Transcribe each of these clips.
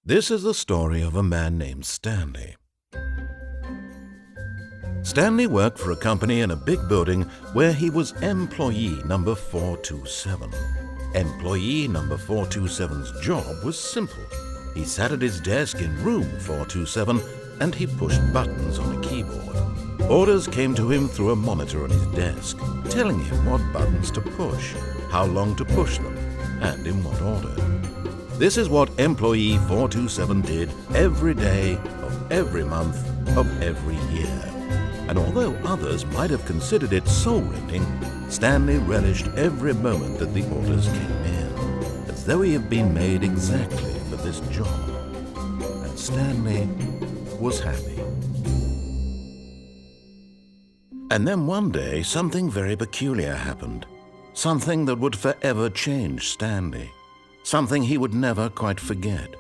This is the story of a man named Stanley. Stanley worked for a company in a big building where he was employee number 427. Employee number 427's job was simple. He sat at his desk in room 427 and he pushed buttons on a keyboard. Orders came to him through a monitor on his desk, telling him what buttons to push, how long to push them, and in what order. This is what employee 427 did every day of every month of every year. And although others might have considered it soul-rending, Stanley relished every moment that the orders came in, as though he had been made exactly for this job. And Stanley was happy. And then one day, something very peculiar happened. Something that would forever change Stanley. Something he would never quite forget.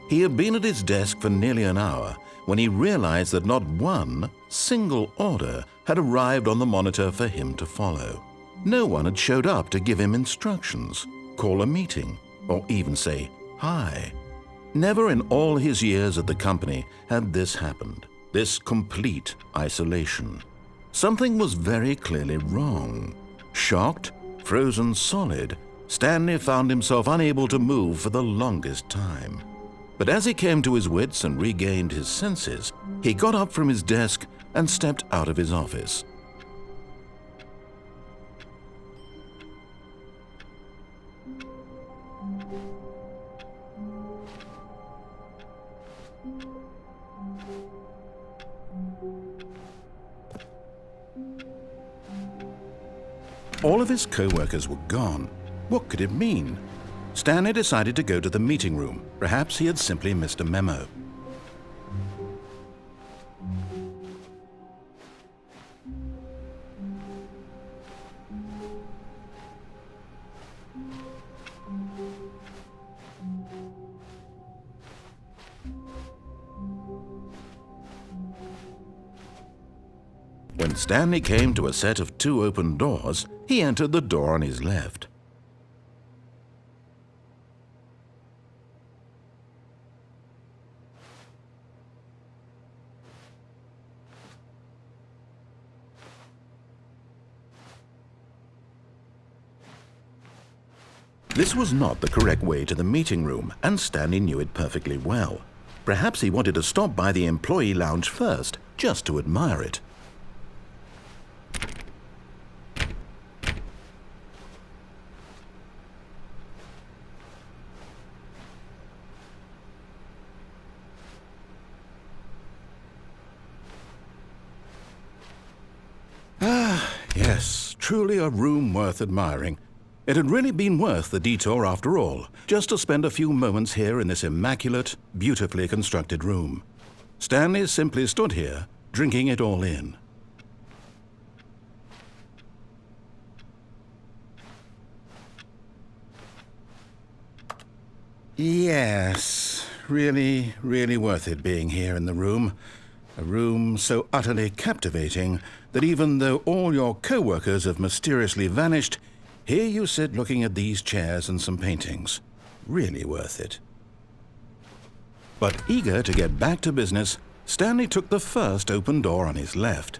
He had been at his desk for nearly an hour when he realized that not one single order had arrived on the monitor for him to follow. No one had showed up to give him instructions, call a meeting, or even say hi. Never in all his years at the company had this happened, this complete isolation. Something was very clearly wrong. Shocked, frozen solid, Stanley found himself unable to move for the longest time. But as he came to his wits and regained his senses, he got up from his desk and stepped out of his office. All of his co-workers were gone. What could it mean? Stanley decided to go to the meeting room. Perhaps he had simply missed a memo. When Stanley came to a set of 2 open doors, he entered the door on his left. This was not the correct way to the meeting room, and Stanley knew it perfectly well. Perhaps he wanted to stop by the employee lounge first, just to admire it. Yes, truly a room worth admiring. It had really been worth the detour after all, just to spend a few moments here in this immaculate, beautifully constructed room. Stanley simply stood here, drinking it all in. Yes, really, really worth it being here in the room. A room so utterly captivating that even though all your co-workers have mysteriously vanished, here you sit looking at these chairs and some paintings. Really worth it. But eager to get back to business, Stanley took the first open door on his left.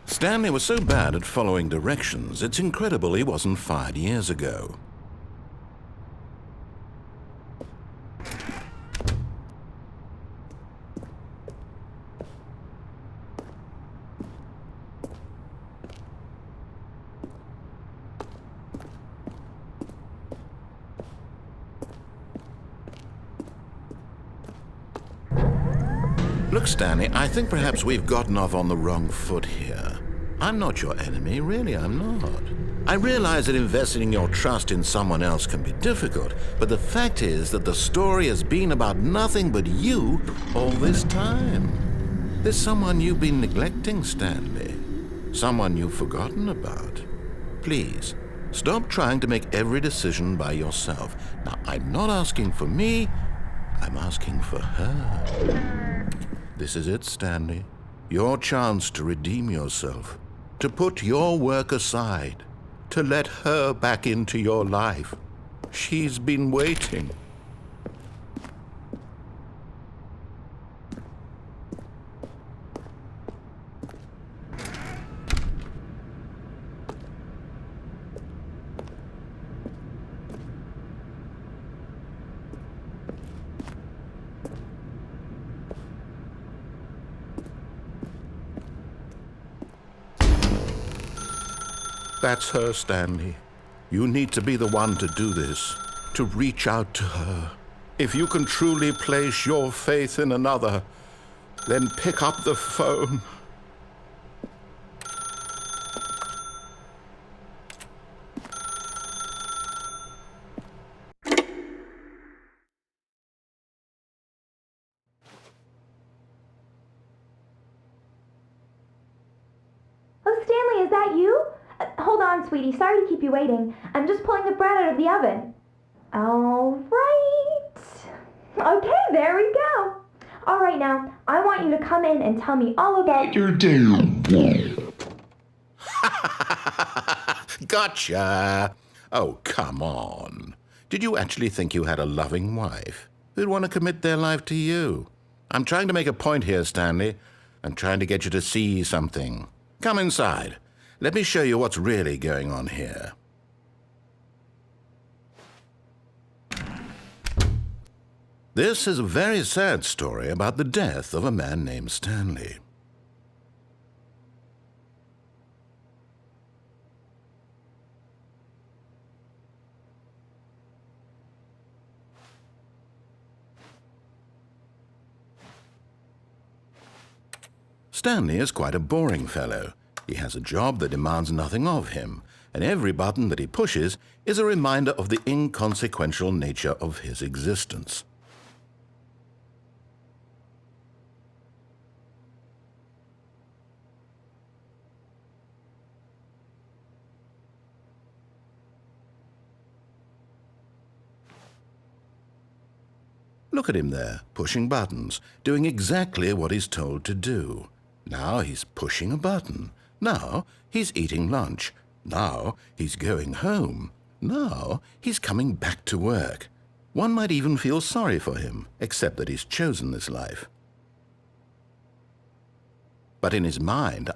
Stanley was so bad at following directions, it's incredible he wasn't fired years ago. Look, Stanley, I think perhaps we've gotten off on the wrong foot here. I'm not your enemy, really, I'm not. I realize that investing your trust in someone else can be difficult, but the fact is that the story has been about nothing but you all this time. There's someone you've been neglecting, Stanley. Someone you've forgotten about. Please, Stop trying to make every decision by yourself. Now, I'm not asking for me, I'm asking for her. This is it, Stanley. Your chance to redeem yourself, to put your work aside, to let her back into your life. She's been waiting. That's her, Stanley. You need to be the one to do this, to reach out to her. If you can truly place your faith in another, then pick up the phone. Oh, Stanley, is that you? Hold on, sweetie. Sorry to keep you waiting. I'm just pulling the bread out of the oven. All right. Okay, there we go. All right, now, I want you to come in and tell me all about your day. Gotcha! Oh, come on. Did you actually think you had a loving wife who'd want to commit their life to you? I'm trying to make a point here, Stanley. I'm trying to get you to see something. Come inside. Let me show you what's really going on here. This is a very sad story about the death of a man named Stanley. Stanley is quite a boring fellow. He has a job that demands nothing of him, and every button that he pushes is a reminder of the inconsequential nature of his existence. Look at him there, pushing buttons, doing exactly what he's told to do. Now he's pushing a button. Now he's eating lunch. Now he's going home. Now he's coming back to work. One might even feel sorry for him, except that he's chosen this life. But in his mind,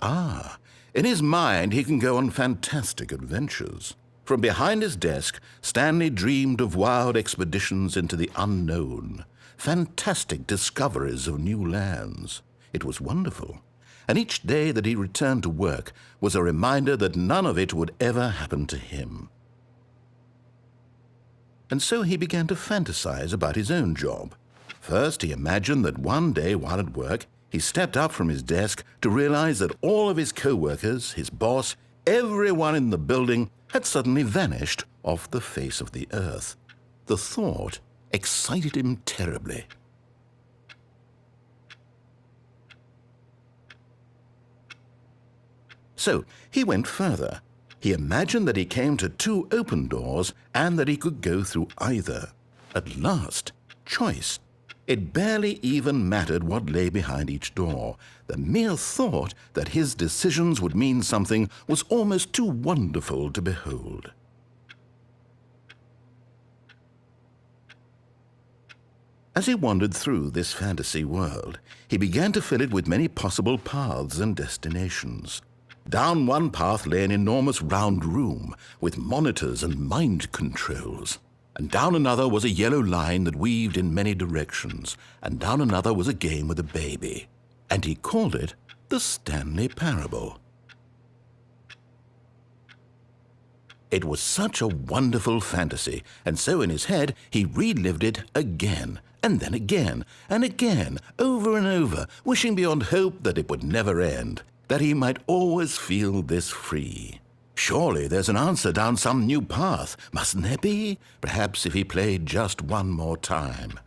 in his mind he can go on fantastic adventures. From behind his desk, Stanley dreamed of wild expeditions into the unknown, fantastic discoveries of new lands. It was wonderful. And each day that he returned to work was a reminder that none of it would ever happen to him. And so he began to fantasize about his own job. First, he imagined that one day while at work, he stepped up from his desk to realize that all of his co-workers, his boss, everyone in the building had suddenly vanished off the face of the earth. The thought excited him terribly. So he went further. He imagined that he came to two open doors and that he could go through either. At last, choice. It barely even mattered what lay behind each door. The mere thought that his decisions would mean something was almost too wonderful to behold. As he wandered through this fantasy world, he began to fill it with many possible paths and destinations. Down one path lay an enormous round room with monitors and mind controls. And down another was a yellow line that weaved in many directions. And down another was a game with a baby. And he called it the Stanley Parable. It was such a wonderful fantasy, and so in his head he relived it again, and then again, and again, over and over, wishing beyond hope that it would never end, that he might always feel this free. Surely there's an answer down some new path, mustn't there be? Perhaps if he played just one more time.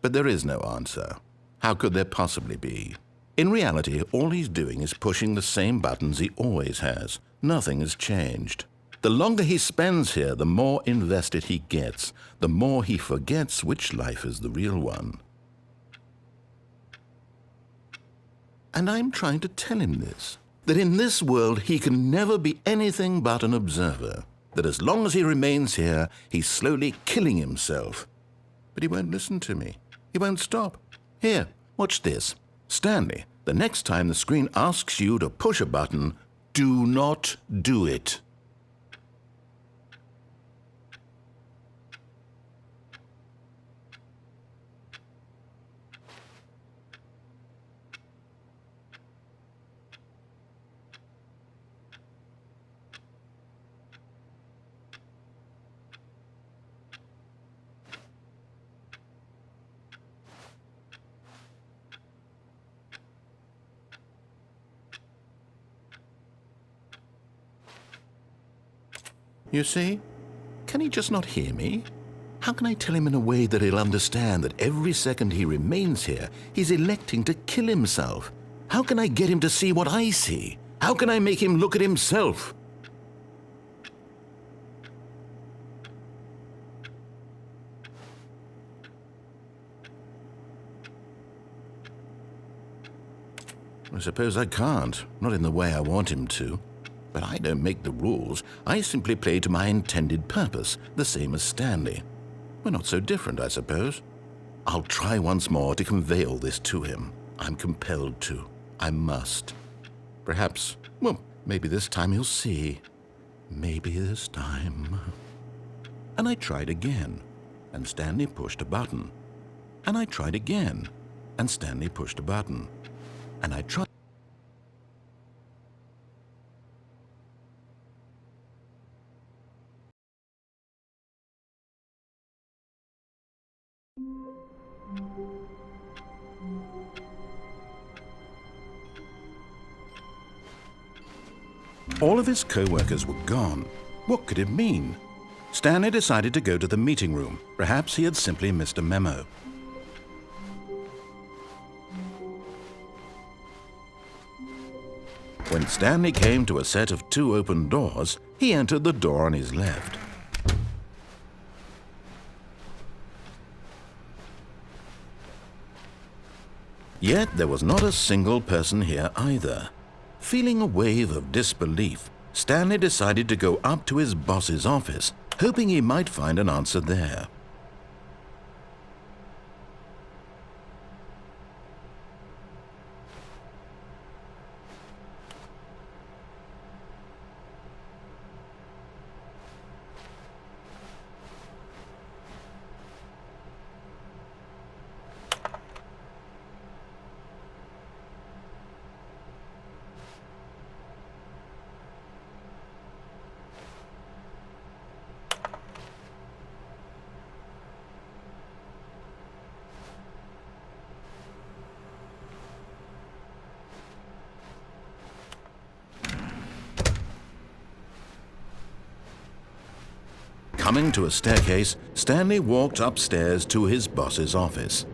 But there is no answer. How could there possibly be? In reality, all he's doing is pushing the same buttons he always has. nothing has changed. The longer he spends here, the more invested he gets, the more he forgets which life is the real one. And I'm trying to tell him this, that in this world he can never be anything but an observer, that as long as he remains here, he's slowly killing himself. But he won't listen to me. He won't stop. Here, watch this. Stanley, the next time the screen asks you to push a button, do not do it. You see? Can he just not hear me? How can I tell him in a way that he'll understand that every second he remains here, he's electing to kill himself? How can I get him to see what I see? How can I make him look at himself? I suppose I can't, not in the way I want him to. But I don't make the rules. I simply play to my intended purpose, the same as Stanley. We're not so different, I suppose. I'll try once more to convey all this to him. I'm compelled to. I must. Perhaps, well, maybe this time he'll see. Maybe this time. And I tried again, and Stanley pushed a button. And I tried again, and Stanley pushed a button. And I tried. All of his co-workers were gone. What could it mean? Stanley decided to go to the meeting room. Perhaps he had simply missed a memo. When Stanley came to a set of 2 open doors, he entered the door on his left. Yet there was not a single person here either. Feeling a wave of disbelief, Stanley decided to go up to his boss's office, hoping he might find an answer there. Coming to a staircase, Stanley walked upstairs to his boss's office.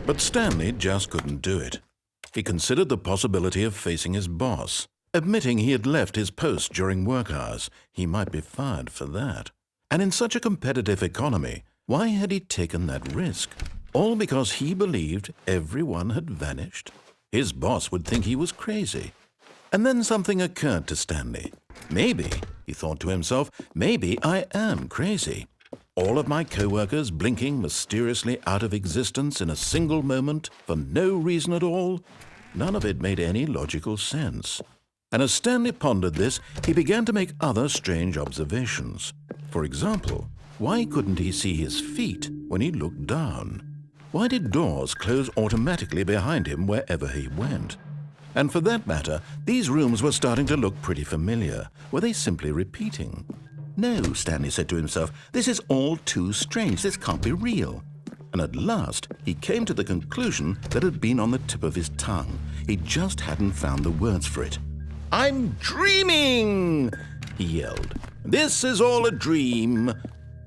But Stanley just couldn't do it. He considered the possibility of facing his boss. Admitting he had left his post during work hours, he might be fired for that. And in such a competitive economy, why had he taken that risk? All because he believed everyone had vanished? His boss would think he was crazy. And then something occurred to Stanley. Maybe, he thought to himself, maybe I am crazy. All of my co-workers blinking mysteriously out of existence in a single moment for no reason at all? None of it made any logical sense. And as Stanley pondered this, he began to make other strange observations. For example, why couldn't he see his feet when he looked down? Why did doors close automatically behind him wherever he went? And for that matter, these rooms were starting to look pretty familiar. Were they simply repeating? No, Stanley said to himself, this is all too strange. This can't be real. And at last, he came to the conclusion that had been on the tip of his tongue. He just hadn't found the words for it. I'm dreaming, he yelled. This is all a dream.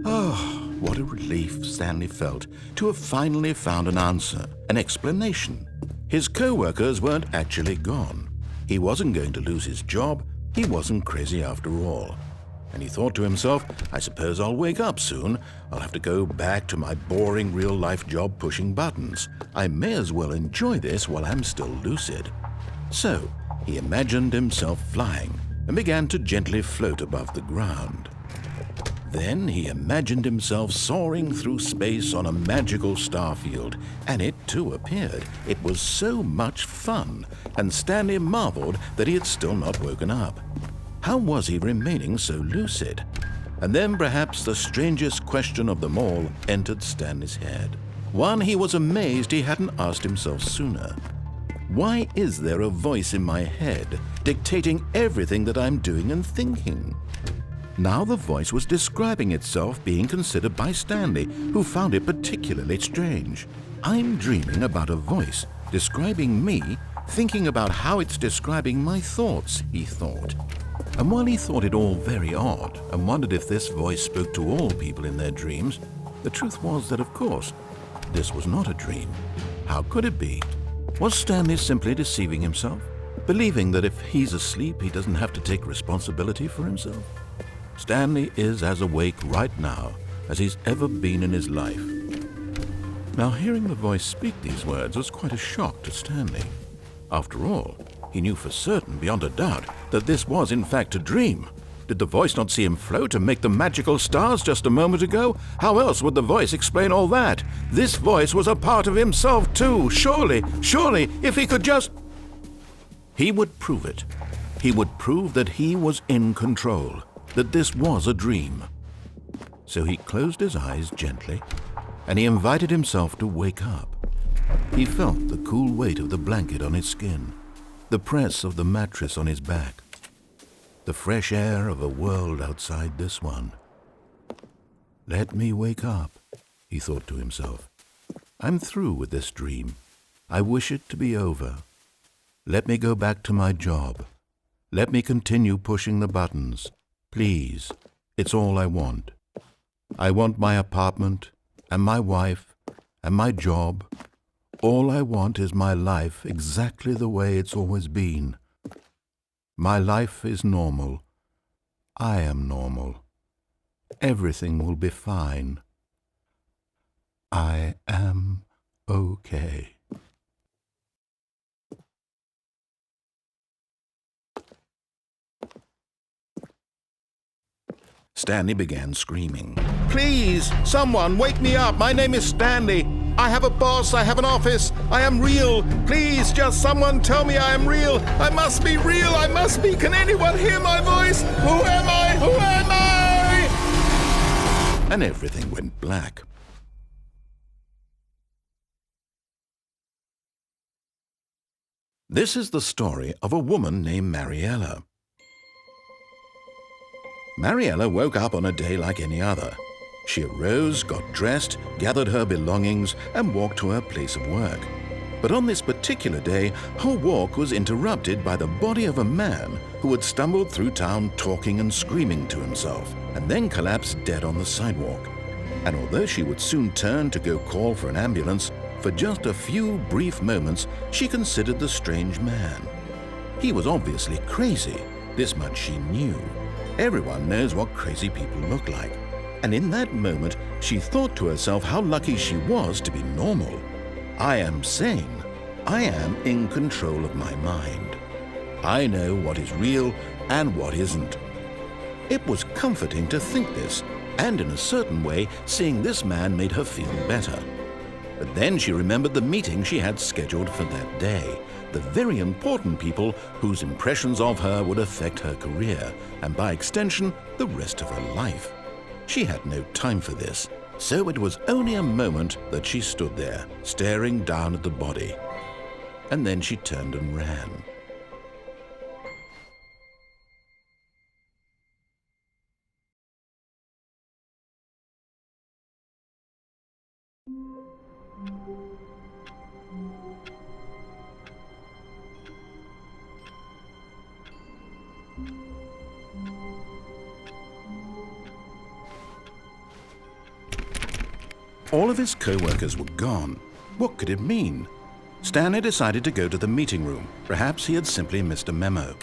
Oh, what a relief Stanley felt to have finally found an answer, an explanation. His co-workers weren't actually gone. He wasn't going to lose his job. He wasn't crazy after all. And he thought to himself, I suppose I'll wake up soon. I'll have to go back to my boring real-life job pushing buttons. I may as well enjoy this while I'm still lucid. So he imagined himself flying and began to gently float above the ground. Then he imagined himself soaring through space on a magical starfield, and it too appeared. It was so much fun, and Stanley marveled that he had still not woken up. How was he remaining so lucid? And then perhaps the strangest question of them all entered Stanley's head. One he was amazed he hadn't asked himself sooner. Why is there a voice in my head dictating everything that I'm doing and thinking? Now the voice was describing itself being considered by Stanley, who found it particularly strange. I'm dreaming about a voice describing me, thinking about how it's describing my thoughts, he thought. And while he thought it all very odd and wondered if this voice spoke to all people in their dreams, the truth was that, of course, this was not a dream. How could it be? Was Stanley simply deceiving himself, believing that if he's asleep, he doesn't have to take responsibility for himself? Stanley is as awake right now as he's ever been in his life. Now, hearing the voice speak these words was quite a shock to Stanley. After all, he knew for certain, beyond a doubt, that this was in fact a dream. Did the voice not see him float and make the magical stars just a moment ago? How else would the voice explain all that? This voice was a part of himself too. Surely, if he could just... He would prove it. He would prove that he was in control, that this was a dream. So he closed his eyes gently, and he invited himself to wake up. He felt the cool weight of the blanket on his skin, the press of the mattress on his back, the fresh air of a world outside this one. Let me wake up, he thought to himself. I'm through with this dream. I wish it to be over. Let me go back to my job. Let me continue pushing the buttons. Please, it's all I want. I want my apartment and my wife and my job. All I want is my life exactly the way it's always been. My life is normal. I am normal. Everything will be fine. I am okay. Stanley began screaming. Please, someone, wake me up. My name is Stanley. I have a boss. I have an office. I am real. Please, just someone tell me I am real. I must be real. I must be. Can anyone hear my voice? Who am I? Who am I? And everything went black. This is the story of a woman named Mariella. Mariella woke up on a day like any other. She arose, got dressed, gathered her belongings, and walked to her place of work. But on this particular day, her walk was interrupted by the body of a man who had stumbled through town talking and screaming to himself, and then collapsed dead on the sidewalk. And although she would soon turn to go call for an ambulance, for just a few brief moments she considered the strange man. He was obviously crazy, this much she knew. Everyone knows what crazy people look like. And in that moment, she thought to herself how lucky she was to be normal. I am sane. I am in control of my mind. I know what is real and what isn't. It was comforting to think this, and in a certain way, seeing this man made her feel better. But then she remembered the meeting she had scheduled for that day, the very important people whose impressions of her would affect her career, and by extension, the rest of her life. She had no time for this, so it was only a moment that she stood there, staring down at the body. And then she turned and ran. All of his co-workers were gone. What could it mean? Stanley decided to go to the meeting room. Perhaps he had simply missed a memo.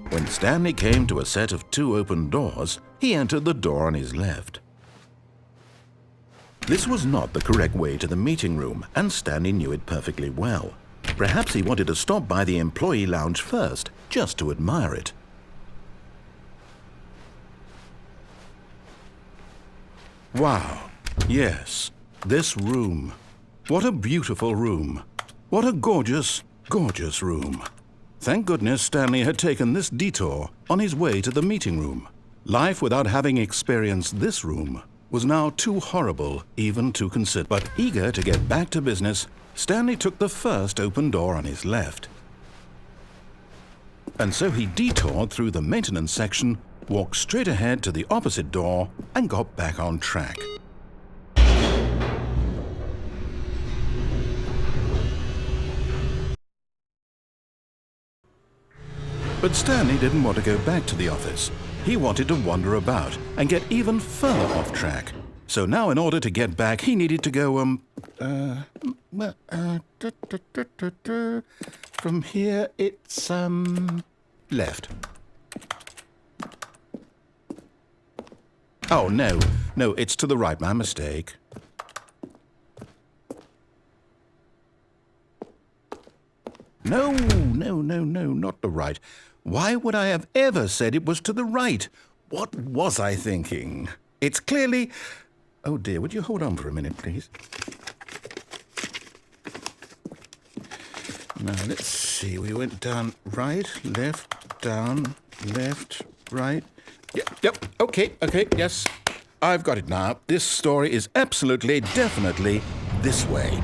When Stanley came to a set of 2 open doors, he entered the door on his left. This was not the correct way to the meeting room, and Stanley knew it perfectly well. Perhaps he wanted to stop by the employee lounge first, just to admire it. Wow, yes, this room. What a beautiful room. What a gorgeous, gorgeous room. Thank goodness Stanley had taken this detour on his way to the meeting room. Life without having experienced this room was now too horrible even to consider. But eager to get back to business, Stanley took the first open door on his left. And so he detoured through the maintenance section, walked straight ahead to the opposite door, and got back on track. But Stanley didn't want to go back to the office. He wanted to wander about and get even further off track. So now in order to get back, he needed to go, from here it's, left. Oh, no, it's to the right, my mistake. No, not the right. Why would I have ever said it was to the right? What was I thinking? It's clearly... Oh dear, would you hold on for a minute, please? Now, let's see. We went down right, left, down, left, right. Yep, okay, yes. I've got it now. This story is absolutely, definitely this way.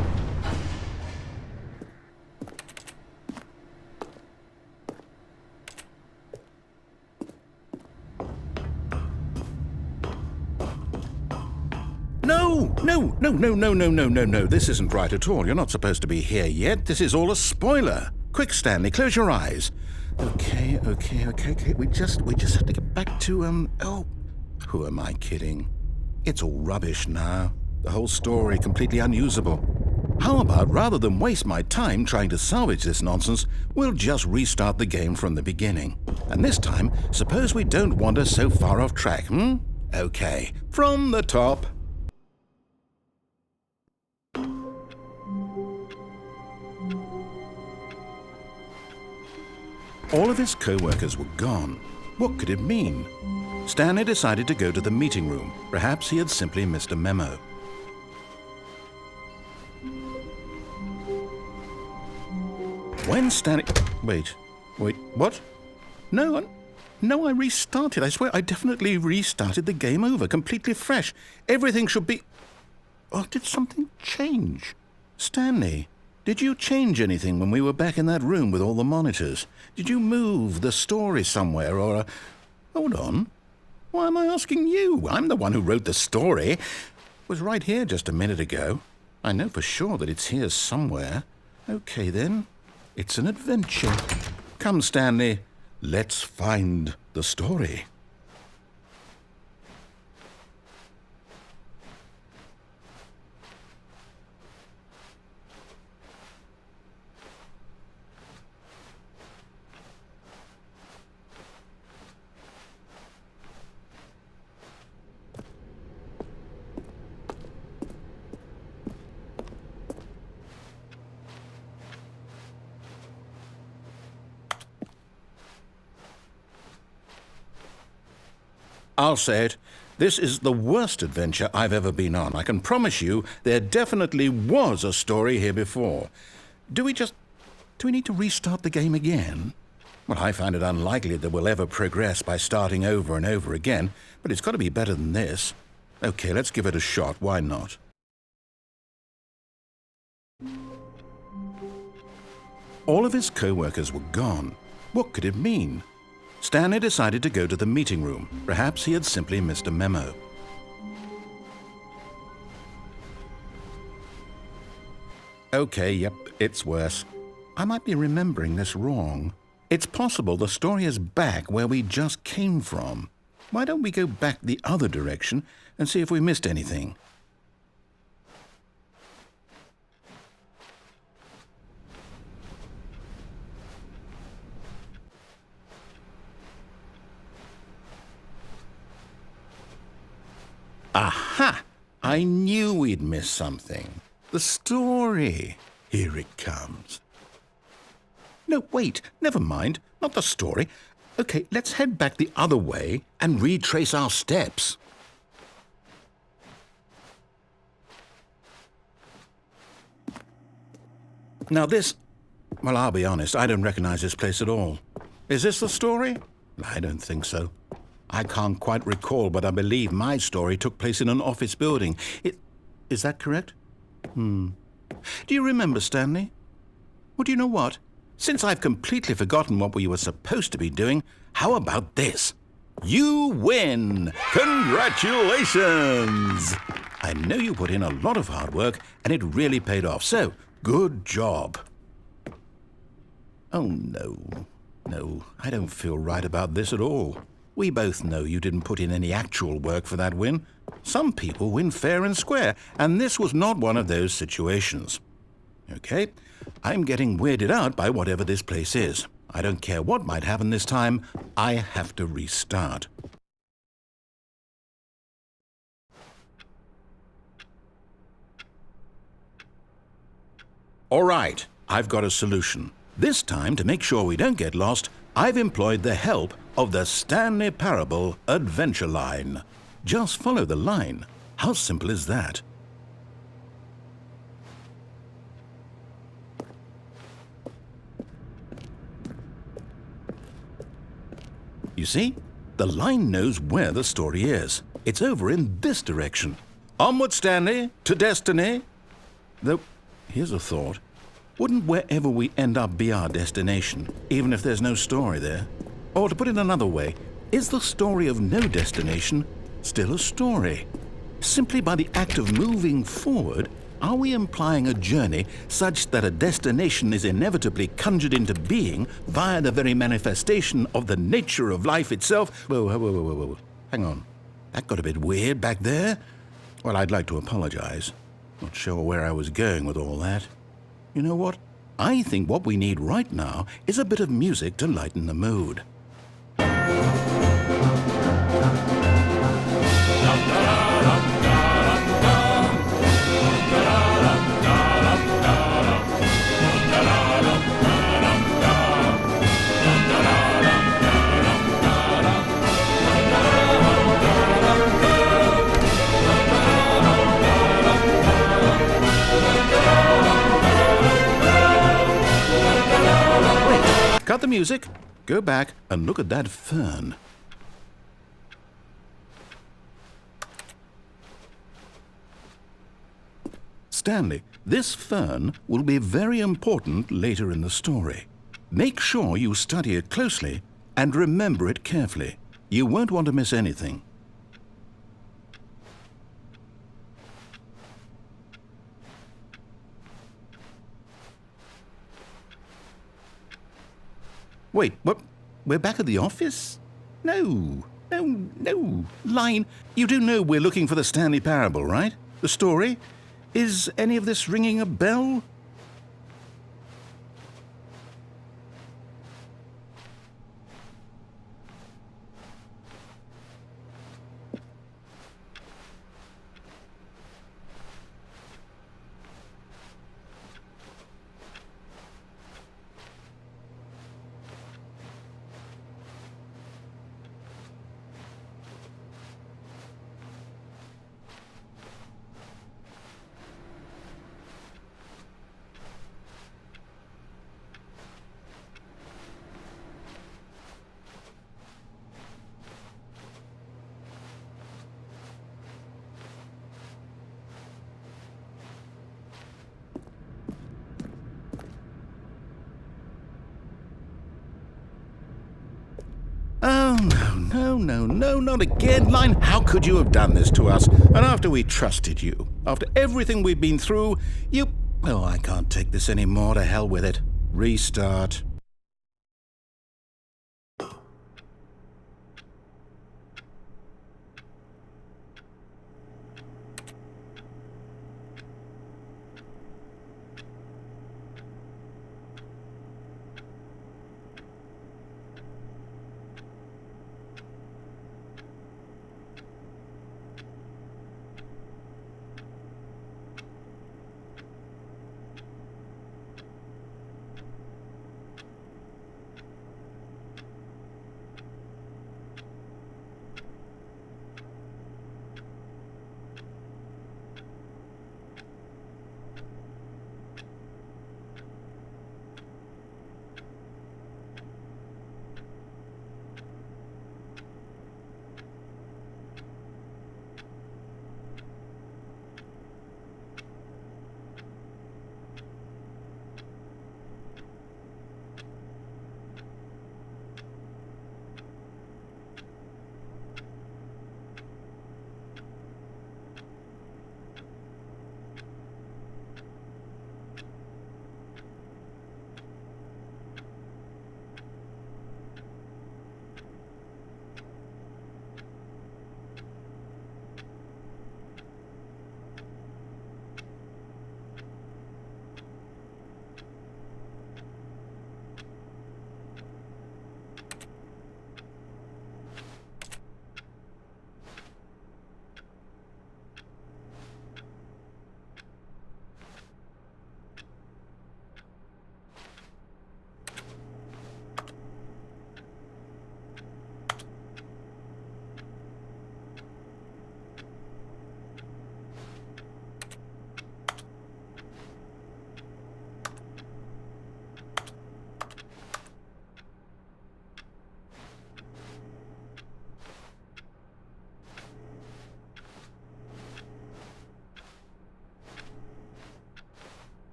No. This isn't right at all. You're not supposed to be here yet. This is all a spoiler. Quick, Stanley, close your eyes. Okay. We just have to get back to, oh, who am I kidding? It's all rubbish now. The whole story completely unusable. How about, rather than waste my time trying to salvage this nonsense, we'll just restart the game from the beginning. And this time, suppose we don't wander so far off track, Okay, from the top. All of his co-workers were gone. What could it mean? Stanley decided to go to the meeting room. Perhaps he had simply missed a memo. When Stanley... Wait, what? No, I restarted. I swear, I definitely restarted the game over, completely fresh. Everything should be... Oh, did something change? Stanley, did you change anything when we were back in that room with all the monitors? Did you move the story somewhere or... Hold on. Why am I asking you? I'm the one who wrote the story. It was right here just a minute ago. I know for sure that it's here somewhere. Okay, then. It's an adventure. Come, Stanley. Let's find the story. I'll say it. This is the worst adventure I've ever been on. I can promise you there definitely was a story here before. Do we need to restart the game again? Well, I find it unlikely that we'll ever progress by starting over and over again, but it's got to be better than this. Okay, let's give it a shot. Why not? All of his co-workers were gone. What could it mean? Stanley decided to go to the meeting room. Perhaps he had simply missed a memo. Okay, yep, it's worse. I might be remembering this wrong. It's possible the story is back where we just came from. Why don't we go back the other direction and see if we missed anything? Aha! I knew we'd miss something. The story. Here it comes. No, wait, never mind. Not the story. Okay, let's head back the other way and retrace our steps. Now this... Well, I'll be honest, I don't recognize this place at all. Is this the story? I don't think so. I can't quite recall, but I believe my story took place in an office building. Is that correct? Do you remember, Stanley? Well, do you know what? Since I've completely forgotten what we were supposed to be doing, how about this? You win! Congratulations! I know you put in a lot of hard work, and it really paid off, so good job. Oh, no. No, I don't feel right about this at all. We both know you didn't put in any actual work for that win. Some people win fair and square, and this was not one of those situations. Okay, I'm getting weirded out by whatever this place is. I don't care what might happen this time. I have to restart. All right, I've got a solution. This time, to make sure we don't get lost, I've employed the help of the Stanley Parable Adventure Line. Just follow the line. How simple is that? You see? The line knows where the story is. It's over in this direction. Onward, Stanley, to destiny. Though, here's a thought. Wouldn't wherever we end up be our destination, even if there's no story there? Or to put it another way, is the story of no destination still a story? Simply by the act of moving forward, are we implying a journey such that a destination is inevitably conjured into being via the very manifestation of the nature of life itself? Whoa. Hang on. That got a bit weird back there. Well, I'd like to apologize. Not sure where I was going with all that. You know what? I think what we need right now is a bit of music to lighten the mood. Cut the music, go back and look at that fern. Stanley, this fern will be very important later in the story. Make sure you study it closely and remember it carefully. You won't want to miss anything. Wait, what? We're back at the office? No. Line, you do know we're looking for the Stanley Parable, right? The story? Is any of this ringing a bell? Oh, no, not again, Line. How could you have done this to us? And after we trusted you, after everything we've been through, you... Oh, I can't take this anymore. To hell with it. Restart.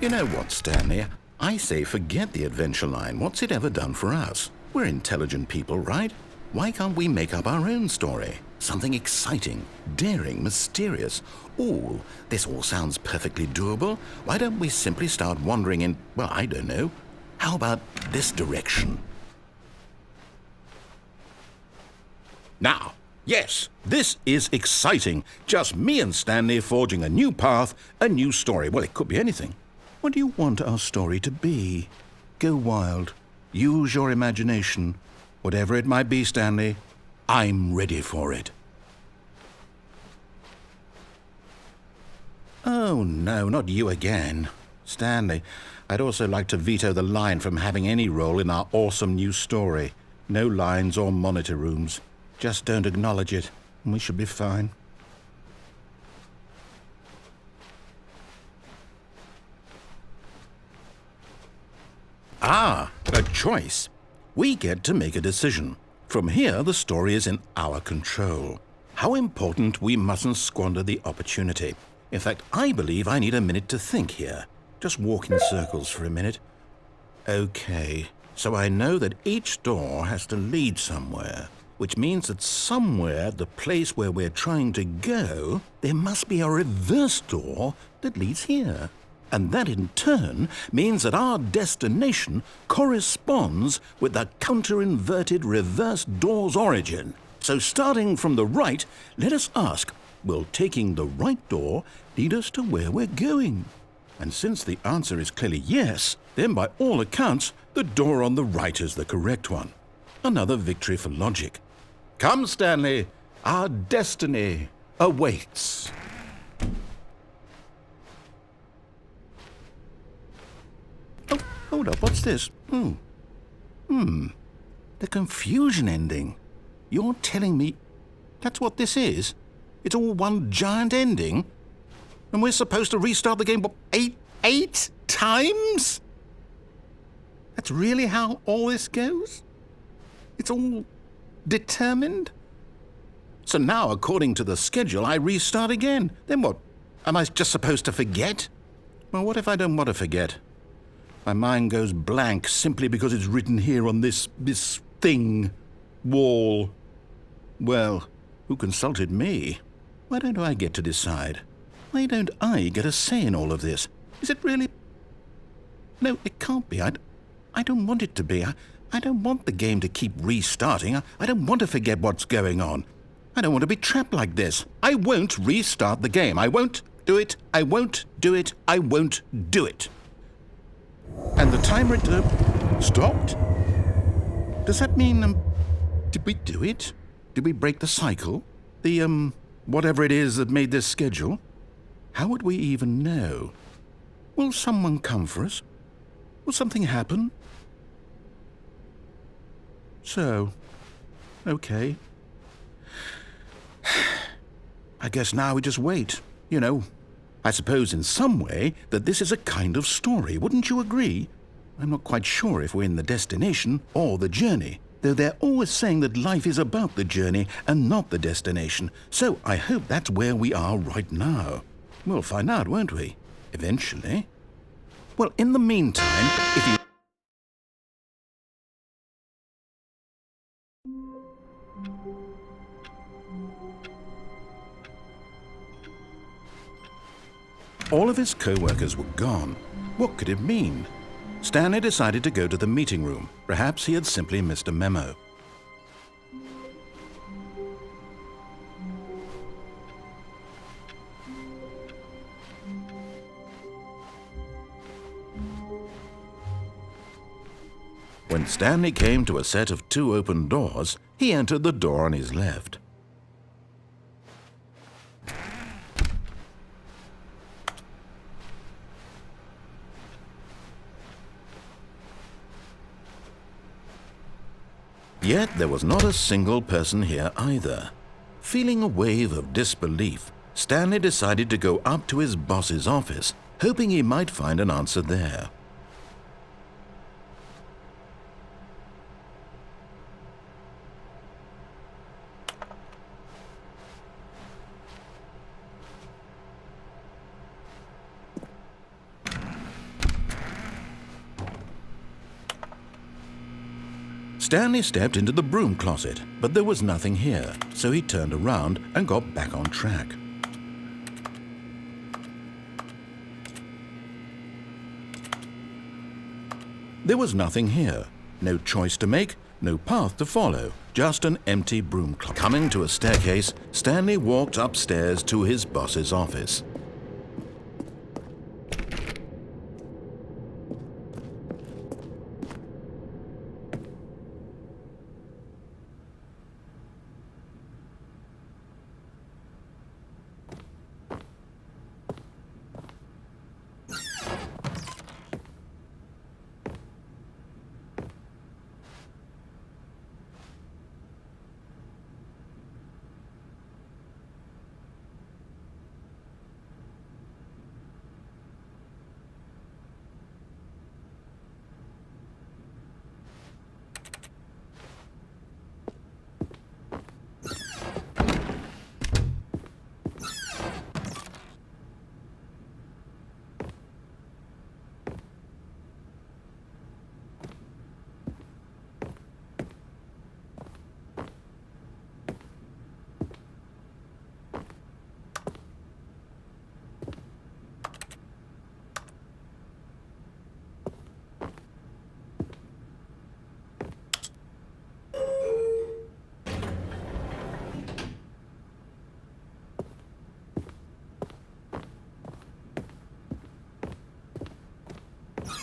You know what, Stanley? I say forget the adventure line. What's it ever done for us? We're intelligent people, right? Why can't we make up our own story? Something exciting, daring, mysterious. Ooh, this all sounds perfectly doable. Why don't we simply start wandering in, well, I don't know. How about this direction? Now, yes, this is exciting. Just me and Stanley forging a new path, a new story. Well, it could be anything. What do you want our story to be? Go wild. Use your imagination. Whatever it might be, Stanley, I'm ready for it. Oh, no, not you again. Stanley, I'd also like to veto the line from having any role in our awesome new story. No lines or monitor rooms. Just don't acknowledge it, and we should be fine. Ah, a choice. We get to make a decision. From here, the story is in our control. How important we mustn't squander the opportunity. In fact, I believe I need a minute to think here. Just walk in circles for a minute. Okay, so I know that each door has to lead somewhere, which means that somewhere, the place where we're trying to go, there must be a reverse door that leads here. And that in turn means that our destination corresponds with the counter-inverted reverse door's origin. So starting from the right, let us ask, will taking the right door lead us to where we're going? And since the answer is clearly yes, then by all accounts, the door on the right is the correct one. Another victory for logic. Come, Stanley, our destiny awaits. Oh, hold up, what's this? The confusion ending. You're telling me that's what this is? It's all one giant ending? And we're supposed to restart the game, what, eight times? That's really how all this goes? It's all determined? So now, according to the schedule, I restart again. Then what? Am I just supposed to forget? Well, what if I don't want to forget? My mind goes blank simply because it's written here on this thing. Wall. Well, who consulted me? Why don't I get to decide? Why don't I get a say in all of this? Is it really... No, it can't be. I don't want it to be. I don't want the game to keep restarting. I don't want to forget what's going on. I don't want to be trapped like this. I won't restart the game. I won't do it. I won't do it. I won't do it. And the timer stopped? Does that mean, did we do it? Did we break the cycle? The, whatever it is that made this schedule? How would we even know? Will someone come for us? Will something happen? So, okay. I guess now we just wait, you know. I suppose in some way that this is a kind of story, wouldn't you agree? I'm not quite sure if we're in the destination or the journey, though they're always saying that life is about the journey and not the destination, so I hope that's where we are right now. We'll find out, won't we? Eventually. Well, in the meantime, if you... All of his co-workers were gone. What could it mean? Stanley decided to go to the meeting room. Perhaps he had simply missed a memo. When Stanley came to a set of 2 open doors, he entered the door on his left. Yet there was not a single person here either. Feeling a wave of disbelief, Stanley decided to go up to his boss's office, hoping he might find an answer there. Stanley stepped into the broom closet, but there was nothing here, so he turned around and got back on track. There was nothing here. No choice to make, no path to follow, just an empty broom closet. Coming to a staircase, Stanley walked upstairs to his boss's office.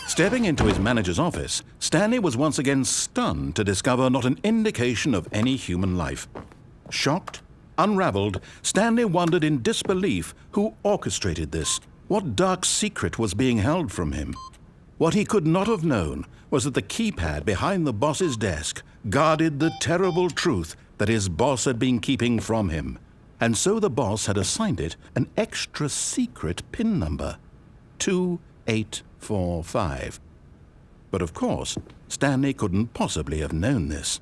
Stepping into his manager's office, Stanley was once again stunned to discover not an indication of any human life. Shocked, unraveled, Stanley wondered in disbelief who orchestrated this. What dark secret was being held from him? What he could not have known was that the keypad behind the boss's desk guarded the terrible truth that his boss had been keeping from him. And so the boss had assigned it an extra secret PIN number, 2845. But of course, Stanley couldn't possibly have known this.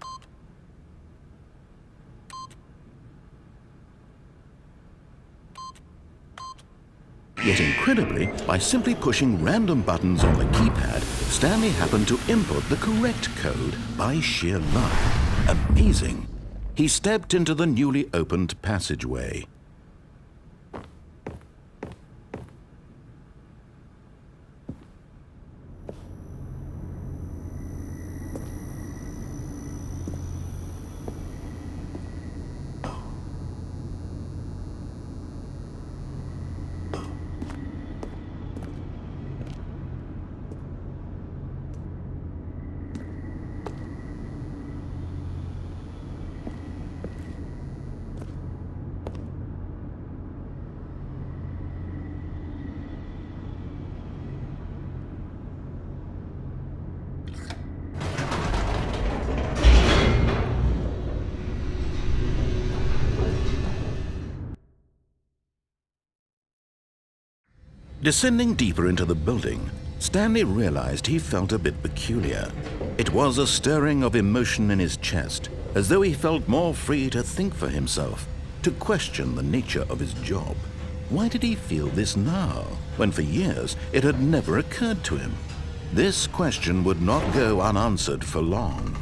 Yet incredibly, by simply pushing random buttons on the keypad, Stanley happened to input the correct code by sheer luck. Amazing. He stepped into the newly opened passageway. Descending deeper into the building, Stanley realized he felt a bit peculiar. It was a stirring of emotion in his chest, as though he felt more free to think for himself, to question the nature of his job. Why did he feel this now, when for years it had never occurred to him? This question would not go unanswered for long.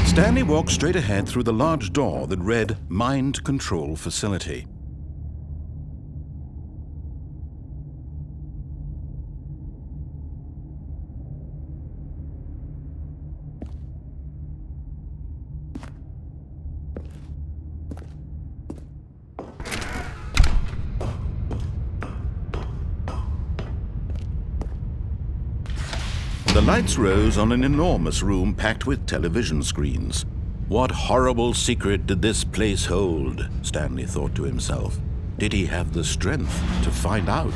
Stanley walked straight ahead through the large door that read Mind Control Facility. The lights rose on an enormous room packed with television screens. What horrible secret did this place hold? Stanley thought to himself. Did he have the strength to find out?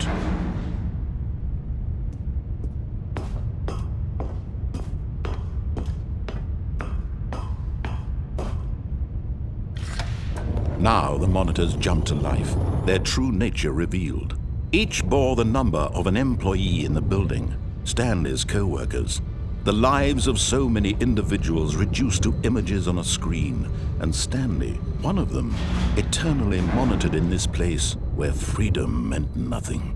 Now the monitors jumped to life, their true nature revealed. Each bore the number of an employee in the building. Stanley's co-workers, the lives of so many individuals reduced to images on a screen, and Stanley, one of them, eternally monitored in this place where freedom meant nothing.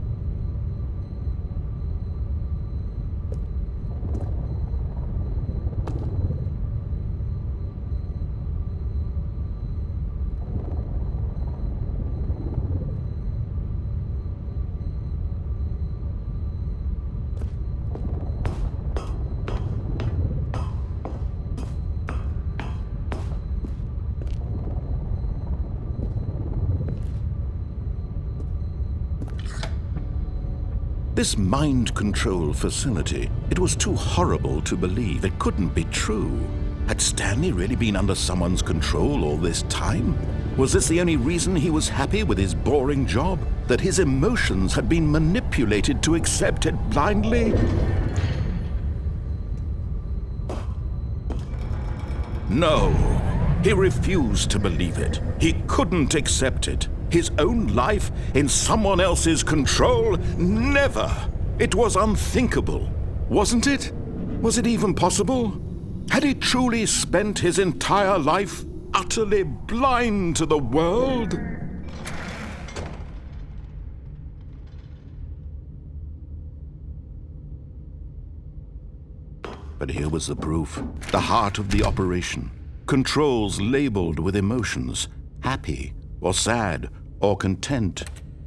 This mind control facility, it was too horrible to believe. It couldn't be true. Had Stanley really been under someone's control all this time? Was this the only reason he was happy with his boring job? That his emotions had been manipulated to accept it blindly? No, he refused to believe it. He couldn't accept it. His own life in someone else's control? Never! It was unthinkable, wasn't it? Was it even possible? Had he truly spent his entire life utterly blind to the world? But here was the proof, the heart of the operation. Controls labeled with emotions, happy or sad or content,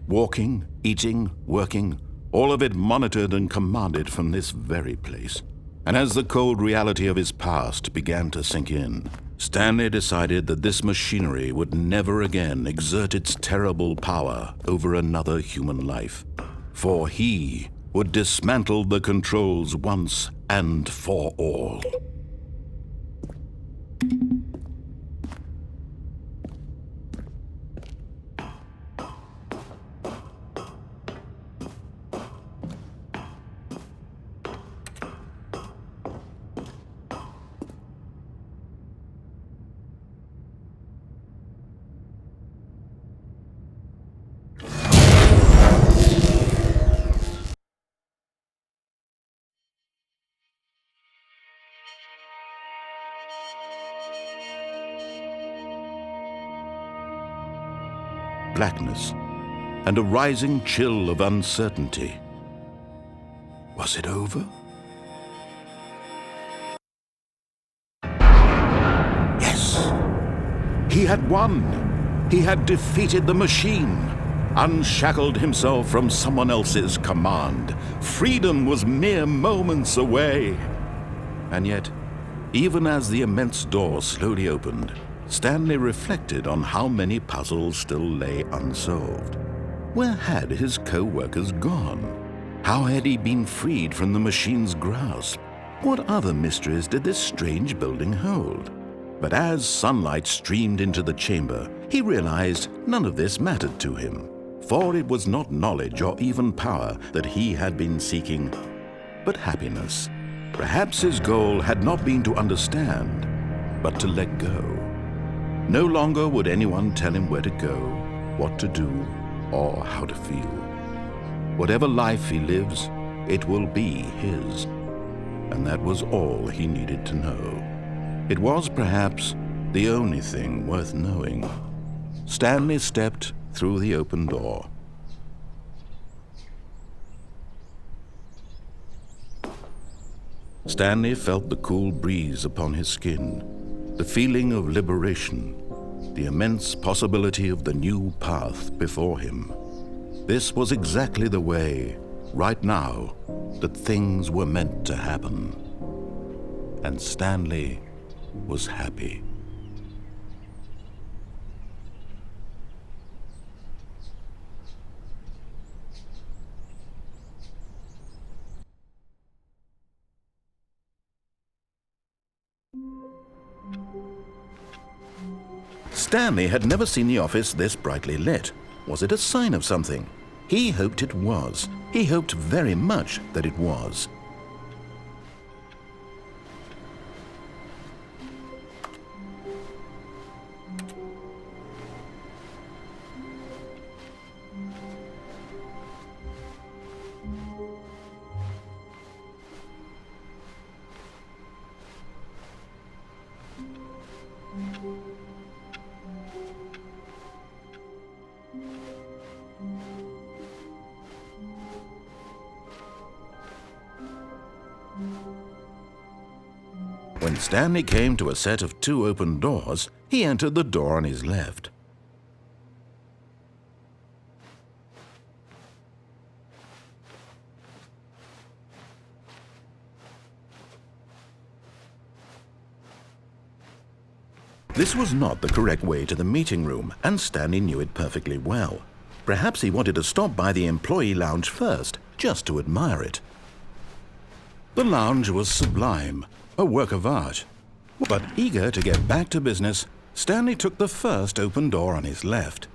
walking, eating, working, all of it monitored and commanded from this very place. And as the cold reality of his past began to sink in, Stanley decided that this machinery would never again exert its terrible power over another human life. For he would dismantle the controls once and for all. Blackness, and a rising chill of uncertainty. Was it over? Yes! He had won! He had defeated the machine, unshackled himself from someone else's command. Freedom was mere moments away. And yet, even as the immense door slowly opened, Stanley reflected on how many puzzles still lay unsolved. Where had his co-workers gone? How had he been freed from the machine's grasp? What other mysteries did this strange building hold? But as sunlight streamed into the chamber, he realized none of this mattered to him, for it was not knowledge or even power that he had been seeking, but happiness. Perhaps his goal had not been to understand, but to let go. No longer would anyone tell him where to go, what to do, or how to feel. Whatever life he lives, it will be his. And that was all he needed to know. It was perhaps the only thing worth knowing. Stanley stepped through the open door. Stanley felt the cool breeze upon his skin, the feeling of liberation, the immense possibility of the new path before him. This was exactly the way, right now, that things were meant to happen. And Stanley was happy. Stanley had never seen the office this brightly lit. Was it a sign of something? He hoped it was. He hoped very much that it was. When Stanley came to a set of 2 open doors, he entered the door on his left. This was not the correct way to the meeting room, and Stanley knew it perfectly well. Perhaps he wanted to stop by the employee lounge first, just to admire it. The lounge was sublime, a work of art. But eager to get back to business, Stanley took the first open door on his left.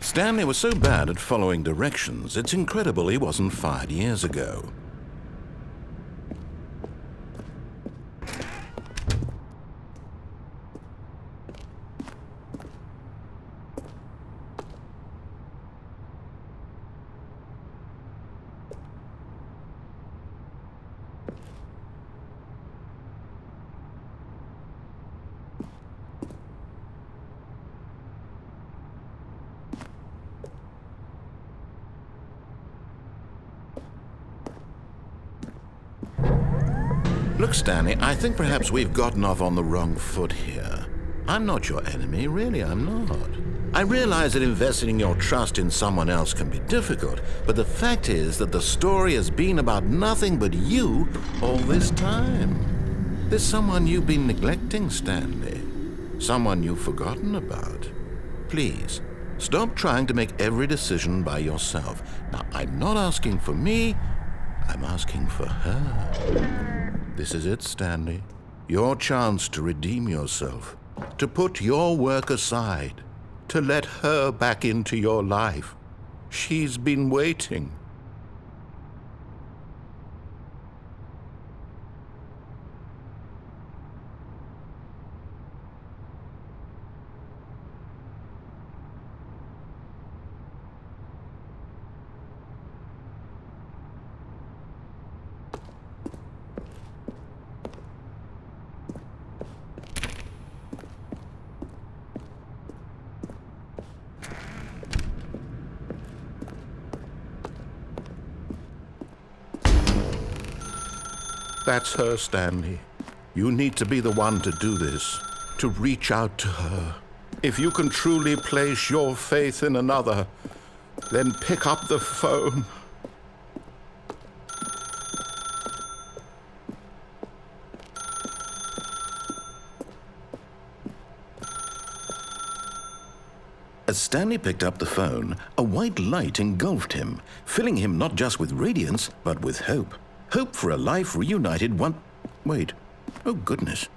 Stanley was so bad at following directions, it's incredible he wasn't fired years ago. Look, Stanley, I think perhaps we've gotten off on the wrong foot here. I'm not your enemy, really, I'm not. I realize that investing your trust in someone else can be difficult, but the fact is that the story has been about nothing but you all this time. There's someone you've been neglecting, Stanley. Someone you've forgotten about. Please, stop trying to make every decision by yourself. Now, I'm not asking for me, I'm asking for her. This is it, Stanley. Your chance to redeem yourself, to put your work aside, to let her back into your life. She's been waiting. That's her, Stanley. You need to be the one to do this, to reach out to her. If you can truly place your faith in another, then pick up the phone. As Stanley picked up the phone, a white light engulfed him, filling him not just with radiance, but with hope. Hope for a life reunited one... Wait. Oh, goodness.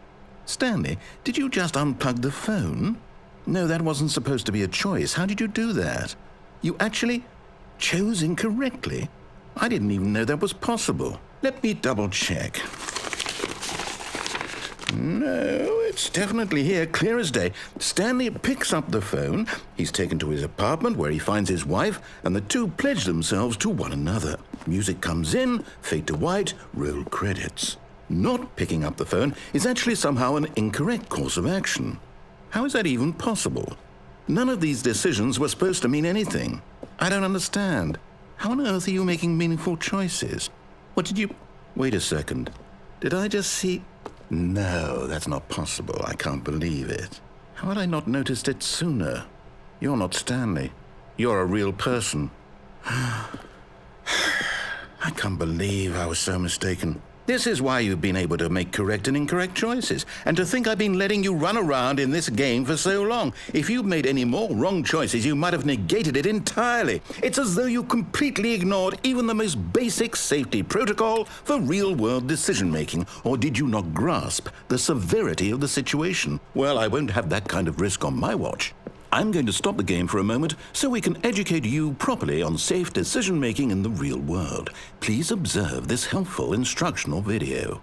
Stanley, did you just unplug the phone? No, that wasn't supposed to be a choice. How did you do that? You actually chose incorrectly? I didn't even know that was possible. Let me double-check. No, it's definitely here, clear as day. Stanley picks up the phone. He's taken to his apartment where he finds his wife, and the two pledge themselves to one another. Music comes in, fade to white, roll credits. Not picking up the phone is actually somehow an incorrect course of action. How is that even possible? None of these decisions were supposed to mean anything. I don't understand. How on earth are you making meaningful choices? What did you... Wait a second. Did I just see... No, that's not possible. I can't believe it. How had I not noticed it sooner? You're not Stanley. You're a real person. I can't believe I was so mistaken. This is why you've been able to make correct and incorrect choices. And to think I've been letting you run around in this game for so long. If you'd made any more wrong choices, you might have negated it entirely. It's as though you completely ignored even the most basic safety protocol for real-world decision-making. Or did you not grasp the severity of the situation? Well, I won't have that kind of risk on my watch. I'm going to stop the game for a moment so we can educate you properly on safe decision-making in the real world. Please observe this helpful instructional video.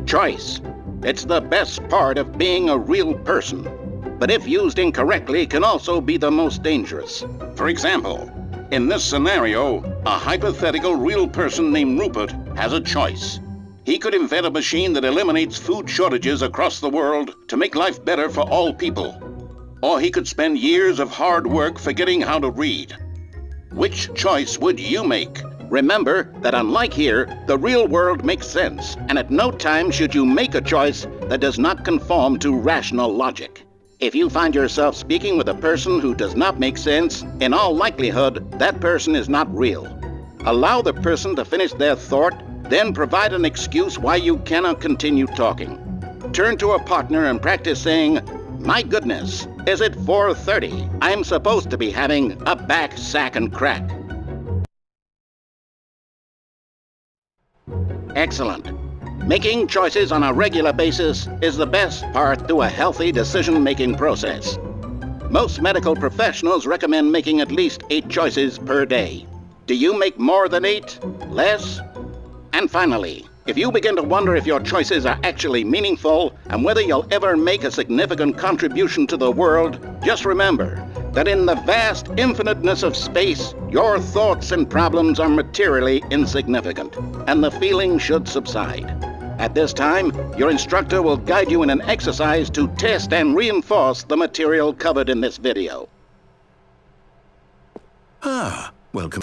Choice. It's the best part of being a real person. But if used incorrectly, can also be the most dangerous. For example, in this scenario, a hypothetical real person named Rupert has a choice. He could invent a machine that eliminates food shortages across the world to make life better for all people. Or he could spend years of hard work forgetting how to read. Which choice would you make? Remember that unlike here, the real world makes sense, and at no time should you make a choice that does not conform to rational logic. If you find yourself speaking with a person who does not make sense, in all likelihood, that person is not real. Allow the person to finish their thought, then provide an excuse why you cannot continue talking. Turn to a partner and practice saying, "My goodness, is it 4:30? I'm supposed to be having a back, sack, and crack." Excellent. Making choices on a regular basis is the best part to a healthy decision-making process. Most medical professionals recommend making at least 8 choices per day. Do you make more than 8? Less? And finally, if you begin to wonder if your choices are actually meaningful and whether you'll ever make a significant contribution to the world, just remember that in the vast infiniteness of space, your thoughts and problems are materially insignificant, and the feeling should subside. At this time, your instructor will guide you in an exercise to test and reinforce the material covered in this video. Welcome.